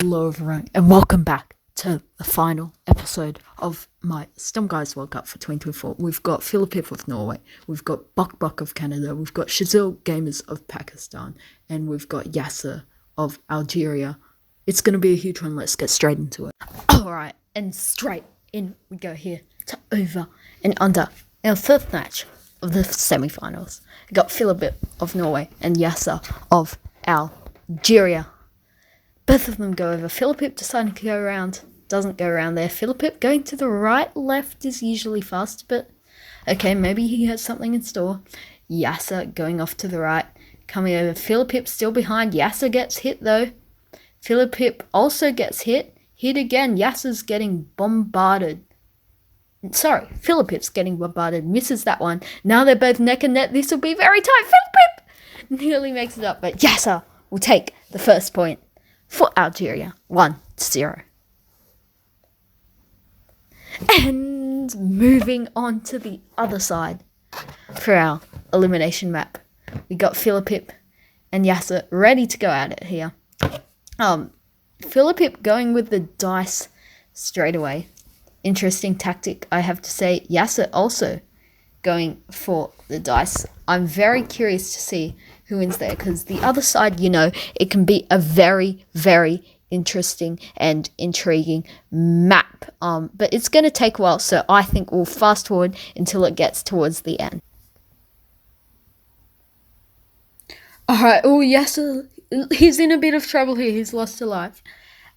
Hello everyone and welcome back to the final episode of my Stum Guys World Cup for 2024. We've got Philippip of Norway, we've got Buck Buck of Canada, we've got Shazil Gamers of Pakistan, and we've got Yasser of Algeria. It's going to be a huge one. Let's get straight into it. Alright, and straight in we go here to over and under our fifth match of the semi-finals. We got Philippip of Norway and Yasser of Algeria. Both of them go over. Philippip deciding to go around. Doesn't go around there. Philippip going to the right. Left is usually fast, but okay, maybe he has something in store. Yasser going off to the right. Coming over. Philippip still behind. Yasser gets hit though. Philippip also gets hit. Hit again. Yasser's getting bombarded. Sorry, Philippip's getting bombarded. Misses that one. Now they're both neck and neck. This will be very tight. Philippip nearly makes it up, but Yasser will take the first point for Algeria, 1-0. And moving on to the other side for our elimination map, we got Philippip and Yasser ready to go at it here. Philippip going with the dice straight away. Interesting tactic, I have to say. Yasser also going for the dice. I'm very curious to see who wins there, because the other side, it can be a very, very interesting and intriguing map. But it's going to take a while, so I think we'll fast forward until it gets towards the end. Alright, Yasser, he's in a bit of trouble here. He's lost a life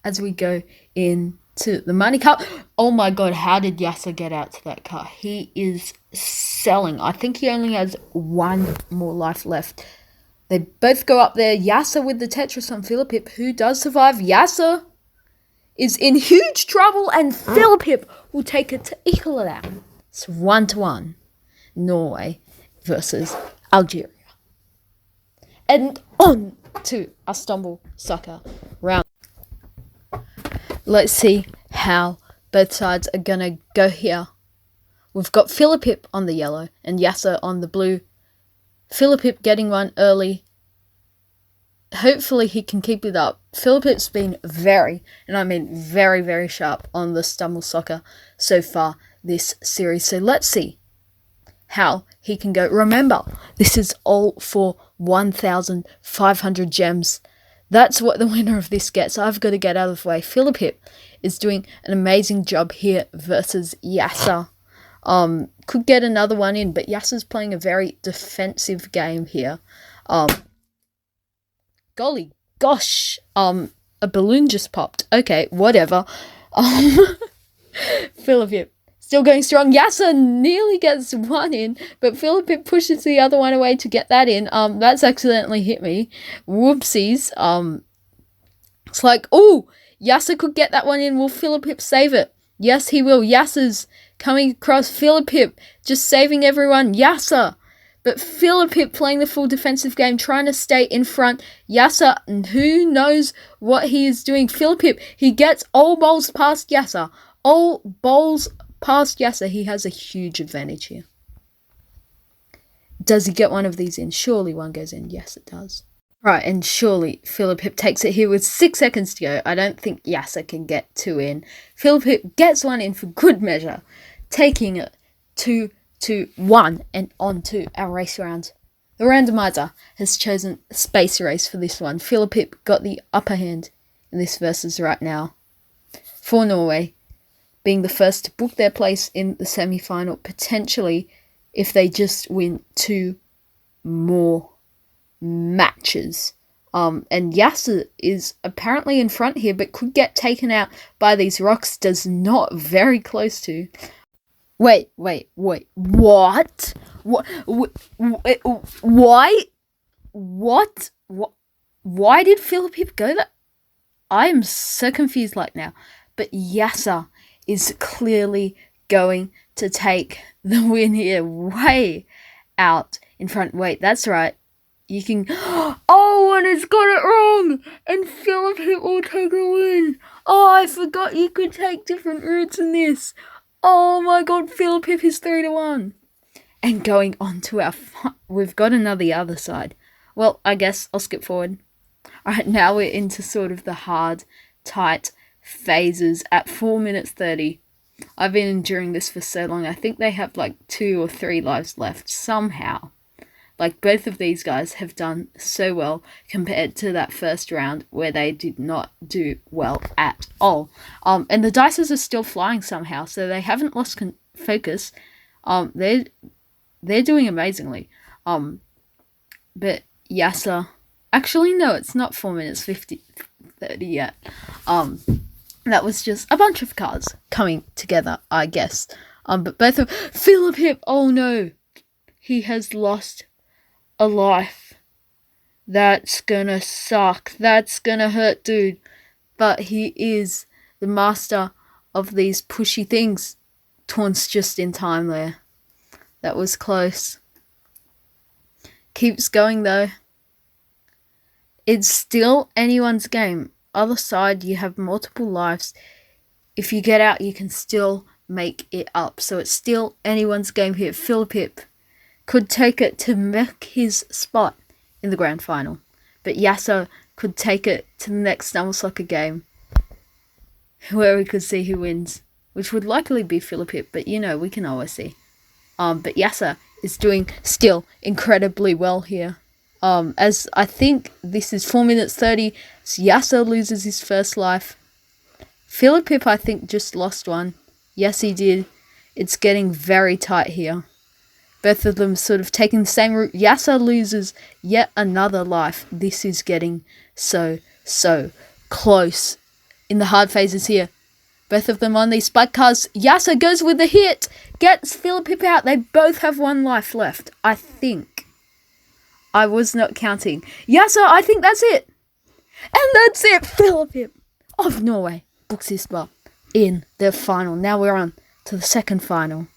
as we go into the money car. Oh my god, how did Yasser get out to that car? He is selling. I think he only has one more life left. They both go up there. Yasser with the Tetris on Philippip. Who does survive? Yasser is in huge trouble, and Philippip will take it to equal it out. It's 1-1. Norway versus Algeria. And on to Istanbul soccer round. Let's see how both sides are going to go here. We've got Philippip on the yellow and Yasser on the blue. Philippip getting one early. Hopefully he can keep it up. Philippip's been very, and I mean very, very sharp on the Istanbul soccer so far this series. So let's see how he can go. Remember, this is all for 1,500 gems. That's what the winner of this gets. I've got to get out of the way. Philippip is doing an amazing job here versus Yasser. Could get another one in, but Yasser's playing a very defensive game here. Golly gosh, a balloon just popped. Okay, whatever. Philippip still going strong. Yasser nearly gets one in, but Philippip pushes the other one away to get that in. That's accidentally hit me. Whoopsies. It's like, Yasser could get that one in. Will Philippip save it? Yes, he will. Yasser's coming across. Philippip just saving everyone. Yasser. But Philippip playing the full defensive game, trying to stay in front. Yasser, who knows what he is doing. Philippip, he gets all balls past Yasser. All balls past Yasser. He has a huge advantage here. Does he get one of these in? Surely one goes in. Yes, it does. Right, and surely Philippip takes it here with 6 seconds to go. I don't think Yasser can get two in. Philippip gets one in for good measure, taking it 2-1 and on to our race round. The randomizer has chosen space race for this one. Philippip got the upper hand in this versus right now, for Norway being the first to book their place in the semi-final, potentially if they just win 2 more matches. And Yasser is apparently in front here, but could get taken out by these rocks. Does not very close to. Wait. What? Why? What? Why did Philippip go there? I am so confused right now. But Yasser is clearly going to take the win here, way out in front. Wait, that's right. You can... and it's got it wrong! And Philippip will take a win! I forgot you could take different routes in this. Oh my god, Philippip is 3-1. And going on to our... We've got another other side. Well, I guess I'll skip forward. Alright, now we're into sort of the hard tight phases at 4 minutes 30. I've been enduring this for so long. I think they have like 2 or 3 lives left somehow. Like, both of these guys have done so well compared to that first round where they did not do well at all. And the dices are still flying somehow, so they haven't lost focus. They're doing amazingly. But Yasser, actually no, it's not 4 minutes 30 yet. That was just a bunch of cards coming together, I guess. But both of Philippip, oh no, he has lost a life. That's gonna suck. That's gonna hurt, dude. But he is the master of these pushy things. Taunts just in time there. That was close. Keeps going though. It's still anyone's game. Other side, you have multiple lives. If you get out, you can still make it up. So it's still anyone's game here. Philippip could take it to make his spot in the grand final. But Yasser could take it to the next Stumble Soccer game, where we could see who wins, which would likely be Philippip, but you know, we can always see. But Yasser is doing still incredibly well here. As I think this is 4 minutes 30, so Yasser loses his first life. Philippip, I think, just lost one. Yes, he did. It's getting very tight here. Both of them sort of taking the same route. Yasser loses yet another life. This is getting so close in the hard phases here. Both of them on these spike cars. Yasser goes with the hit. Gets Philippip out. They both have 1 life left, I think. I was not counting. Yasser, I think that's it. And that's it. Philippip of Norway books his spot in the final. Now we're on to the second final,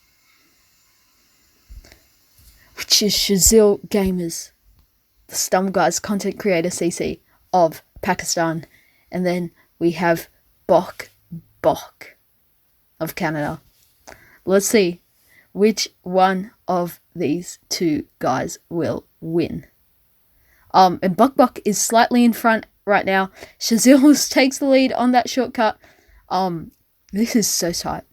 which is Shazil Gamers, the Stumble Guys content creator CC of Pakistan. And then we have Bok of Canada. Let's see which one of these two guys will win. And Bok is slightly in front right now. Shazil takes the lead on that shortcut. This is so tight.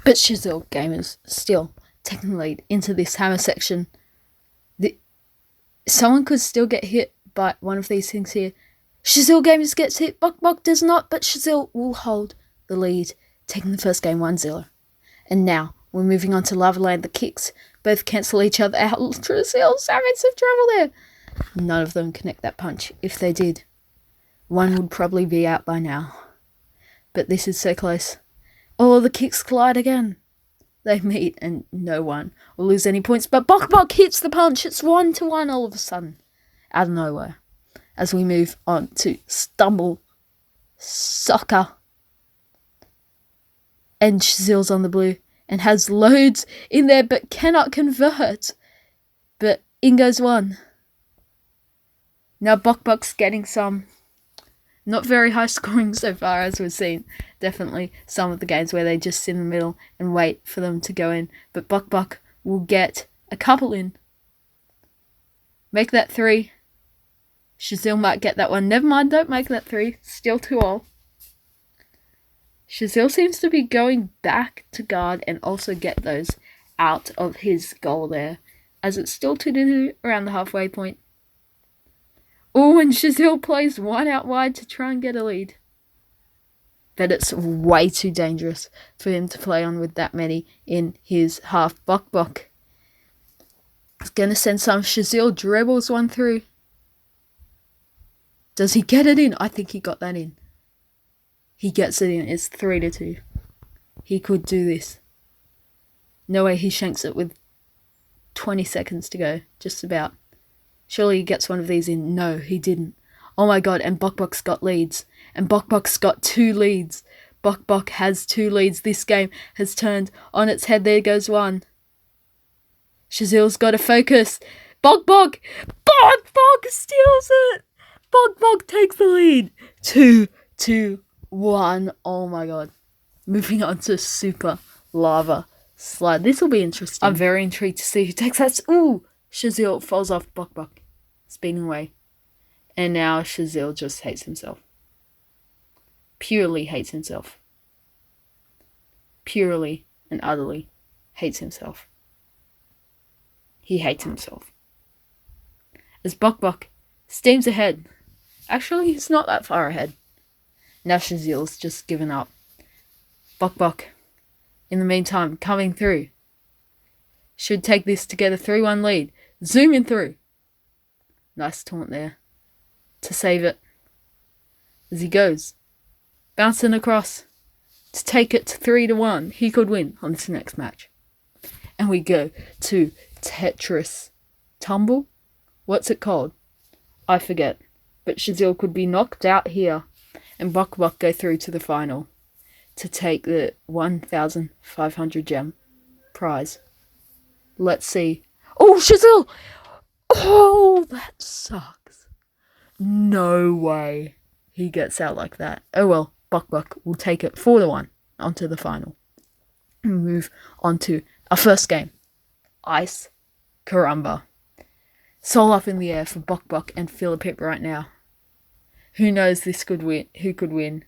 But Shazil Gamers still taking the lead into this hammer section. Someone could still get hit by one of these things here. Shazil Gamers gets hit. Bok does not, but Shazil will hold the lead, taking the first game 1-0. And now we're moving on to Lava Land. The kicks both cancel each other out. Shazil's having some trouble there. None of them connect that punch. If they did, one would probably be out by now. But this is so close. Oh, the kicks collide again. They meet and no one will lose any points. But Bok hits the punch. It's 1-1 all of a sudden. Out of nowhere. As we move on to Stumble Soccer. And Shazil's on the blue. And has loads in there but cannot convert. But in goes one. Now Bok's getting some not very high scoring so far, as we've seen. Definitely some of the games where they just sit in the middle and wait for them to go in. But Bok will get a couple in. Make that 3. Shazil might get that one. Never mind, don't make that 3. Still 2-all. Shazil seems to be going back to guard and also get those out of his goal there, as it's still 2-2 around the halfway point. Oh, and Shazil plays one out wide to try and get a lead. But it's way too dangerous for him to play on with that many in his half. Bok is going to send some. Shazil dribbles one through. Does he get it in? I think he got that in. He gets it in. It's 3-2. He could do this. No way he shanks it with 20 seconds to go. Just about. Surely he gets one of these in. No, he didn't. Oh my god, and Bok's got leads. And Bok's got 2 leads. Bok has 2 leads. This game has turned on its head. There goes one. Shazil's got to focus. Bok steals it. Bok takes the lead. 2-1. Oh my god. Moving on to Super Lava Slide. This will be interesting. I'm very intrigued to see who takes that. Ooh! Shazil falls off Bok, spinning away. And now Shazil just hates himself. purely hates himself. Purely and utterly hates himself. He hates himself. As Bok Bok steams ahead. Actually, he's not that far ahead. Now Shazeel's just given up. Bok Bok, in the meantime, coming through. Should take this to get a 3-1 lead. Zooming through. Nice taunt there. To save it. As he goes. Bouncing across. To take it to 3-1. He could win on this next match. And we go to Tetris Tumble? What's it called? I forget. But Shazeel could be knocked out here. And Bok Bok go through to the final. To take the 1,500 gem prize. Let's see. Oh, Shazeel! Oh, that sucks. No way he gets out like that. Oh well, Bok Bok will take it 4-1 onto the final. And move on to our first game. Ice Karamba. Soul up in the air for Bok Bok and Philippip right now. Who knows this could win? Who could win?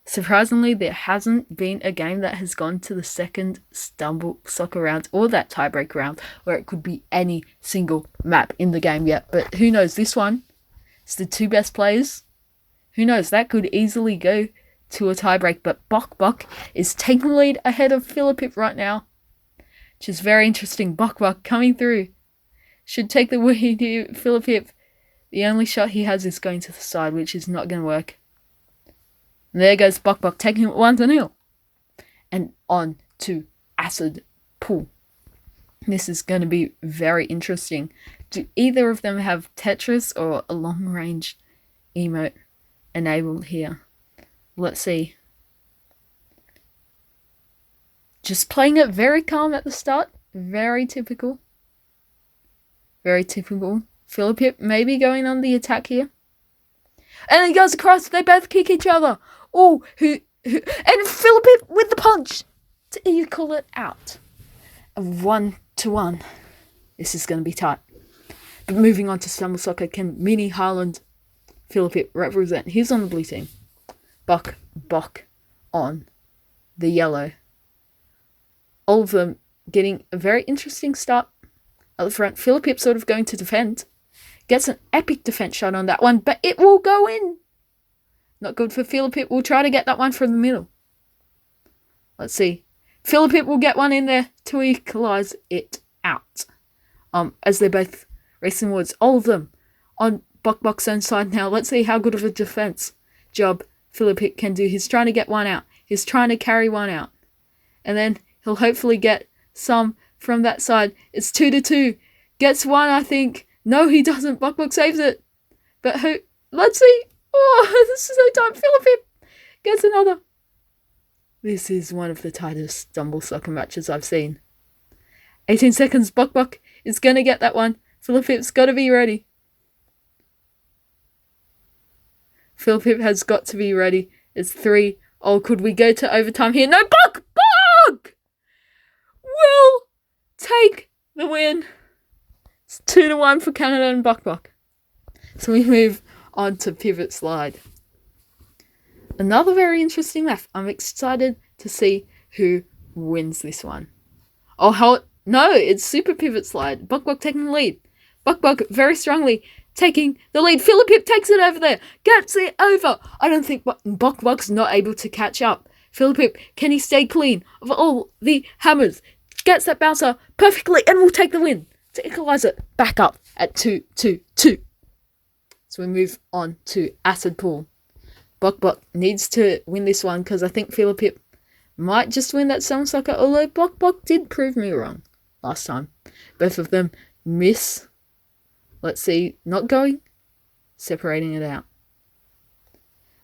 Surprisingly, there hasn't been a game that has gone to the second Stumble Soccer round or that tiebreak round where it could be any single map in the game yet. But who knows, this one, it's the two best players. Who knows, that could easily go to a tiebreak. But Bok Bok is taking the lead ahead of Philippip right now, which is very interesting. Bok Bok coming through. Should take the win here. Philippip, the only shot he has is going to the side, which is not going to work. And there goes Bok Bok taking it 1-0. And on to Acid Pool. This is going to be very interesting. Do either of them have Tetris or a long range emote enabled here? Let's see. Just playing it very calm at the start. Very typical. Very typical. Philippip maybe going on the attack here. And he goes across. They both kick each other. Oh, and Philippip with the punch to equal it out. A 1-1. This is going to be tight. But moving on to Stumble Soccer, can Mini Haaland Philippip represent? He's on the blue team. Bok on the yellow. All of them getting a very interesting start at the front. Philippip sort of going to defend. Gets an epic defense shot on that one, but it will go in. Not good for Philippip. We'll try to get that one from the middle. Let's see. Philippip will get one in there to equalise it out. As they're both racing towards all of them on Bok Bok's own side now. Let's see how good of a defense job Philippip can do. He's trying to get one out. He's trying to carry one out. And then he'll hopefully get some from that side. It's 2-2. Gets one, I think. No, he doesn't. Bok Bok saves it. But who? Let's see. Oh, this is so tight. Philippip gets another. This is one of the tightest Stumble Soccer matches I've seen. 18 seconds. Bok Bok is going to get that one. Philippip's got to be ready. Philippip has got to be ready. It's 3. Oh, could we go to overtime here? No, Bok will take the win. It's 2-1 for Canada and Bok Bok. So we move on to Pivot Slide. Another very interesting map. I'm excited to see who wins this one. Oh, no, it's Super Pivot Slide. Bok Bok taking the lead. Bok Bok very strongly taking the lead. Philippip takes it over there. Gets it over. I don't think Bok Bok's not able to catch up. Philippip, can he stay clean of all the hammers? Gets that bouncer perfectly and will take the win to equalise it back up at 2-2. So we move on to Acid Pool. Bok Bok needs to win this one because I think Philippip might just win that Stumble Soccer, although Bok Bok did prove me wrong last time. Both of them miss. Let's see, not going, separating it out.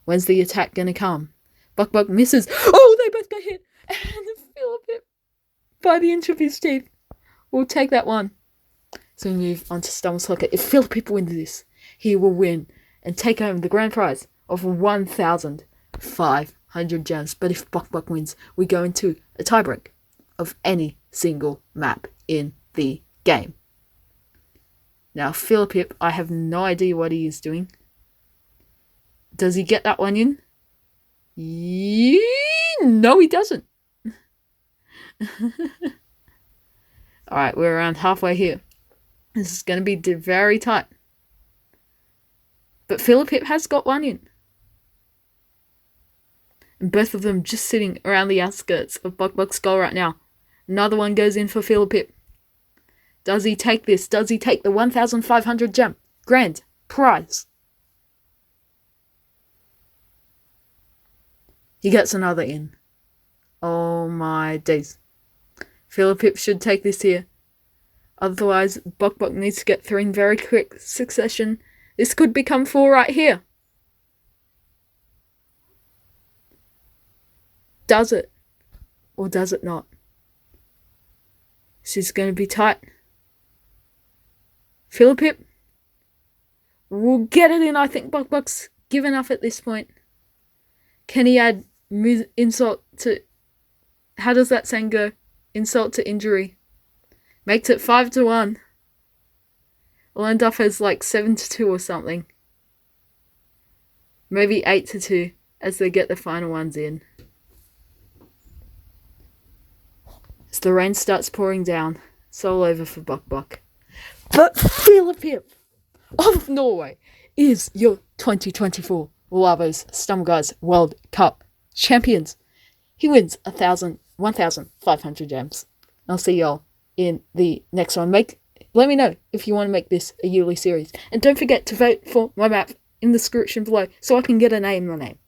When's the attack going to come? Bok Bok misses. Oh, they both got hit. And Philippip, by the inch of his teeth, will take that one. So we move on to Stumble Soccer. If Philippip wins this, he will win and take home the grand prize of 1,500 gems. But if Bok Bok wins, we go into a tiebreak of any single map in the game. Now, Philippip, I have no idea what he is doing. Does he get that one in? No, he doesn't. Alright, we're around halfway here. This is going to be very tight. But Philippip has got one in. And both of them just sitting around the outskirts of Buck Buck's goal right now. Another one goes in for Philippip. Does he take this? Does he take the 1,500 gem? Grand prize. He gets another in. Oh my days. Philippip should take this here. Otherwise, Buck Buck needs to get 3 in very quick succession. This could become 4 right here. Does it? Or does it not? This is going to be tight. Philippip will get it in. I think Buck Buck's given up at this point. Can he add insult to... How does that saying go? Insult to injury. Makes it 5-1. We'll end up as like 7-2 or something. Maybe 8-2 as they get the final ones in. As the rain starts pouring down, it's all over for Buck Buck. But Philippip of Norway is your 2024 Lavos Stumguys World Cup champions. He wins 1,500 gems. I'll see y'all in the next one. Let me know if you want to make this a yearly series. And don't forget to vote for my map in the description below so I can get a name in my name.